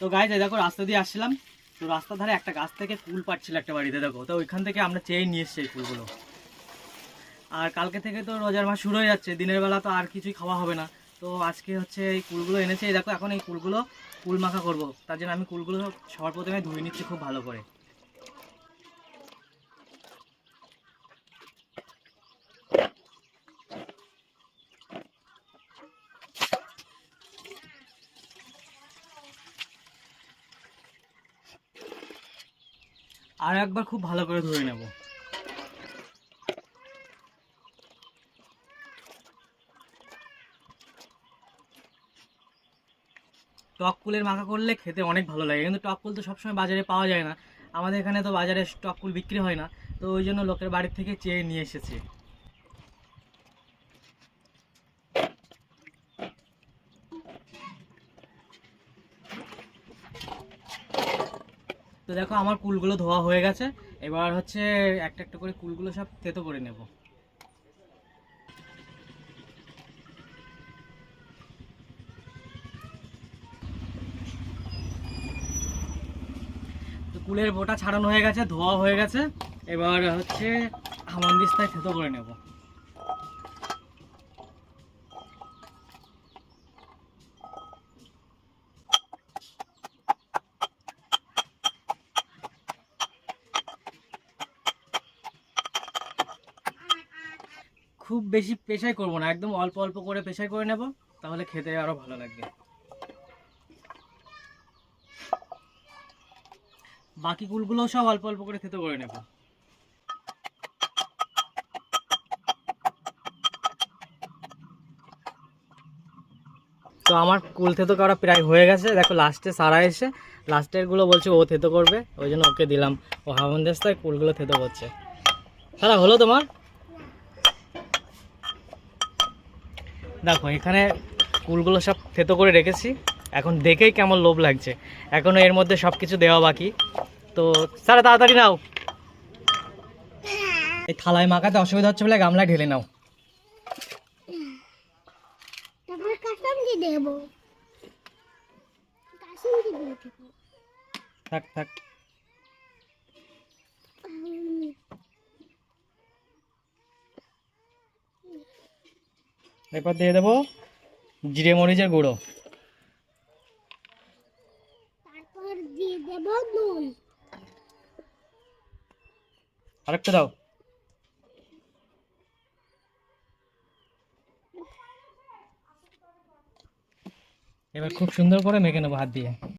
তো গাইজ দেখো রাস্তা দিয়ে আসছিলাম, তো রাস্তার ধারে একটা গাছ থেকে কুল পাচ্ছিল একটা বাড়িতে, দেখো তো ওইখান থেকে আমরা চেয়ে নিয়ে এসছি এই কুলগুলো। আর কালকে থেকে তো রোজার মাস শুরু হয়ে যাচ্ছে, দিনের বেলা তো আর কিছুই খাওয়া হবে না। তো আজকে হচ্ছে এই কুলগুলো এনেছে, এই দেখো এখন এই কুলগুলো কুল মাখা করবো, তার জন্য আমি কুলগুলো সবার প্রথমে ধুয়ে নিচ্ছি খুব ভালো করে। আর একবার খুব ভালো করে ধুয়ে নেব। টক কুলের মাখা করলে খেতে অনেক ভালো লাগে, কিন্তু টক কুল তো সবসময় বাজারে পাওয়া যায় না, আমাদের এখানে তো বাজারে টক কুল বিক্রি হয় না, তো ওই জন্য লোকের বাড়ির থেকে চেয়ে নিয়ে এসেছি। তো দেখো আমার কুলগুলো ধোয়া হয়ে গেছে, এবার হচ্ছে একটা একটা করে কুলগুলো সব থেতো করে নেব। তো কুলের বোটা ছাড়ানো হয়ে গেছে, ধোয়া হয়ে গেছে, এবার হচ্ছে হামানদিস্তায় থেতো করে নেব। খুব বেশি পেশাই করব না, একদম অল্প অল্প করে পেশাই করে নেব, তাহলে খেতে আরো ভালো লাগবে। বাকি কুলগুলো সব অল্প অল্প করে থেতো করে নেব। তো আমার কুল থেতো করা প্রায় হয়ে গেছে, দেখো লাস্টে সারা এসে লাস্টের গুলো বলছে ও থেতো করবে, ওই জন্য ওকে দিলাম, ও হামানদিস্তায় কুলগুলো থেতো করছে। সারা হলো তোমার? দেখো এখানে কুলগুলো সব থেতো করে রেখেছি, এখন দেখেই কেমন লোভ লাগছে, এখনো এর মধ্যে সব কিছু দেওয়া বাকি। তো সারা তাড়াতাড়ি নাও, এই থালায় মাখাতে অসুবিধা হচ্ছে বলে গামলায় ঢেলে নাও। থাক থাক, এরপর দিয়ে দেবো জিরে মরিচের গুঁড়ো, তারপর দিয়ে দেব নুন। আরেকটা দাও। এবার খুব সুন্দর করে মেখে নেবো হাত দিয়ে।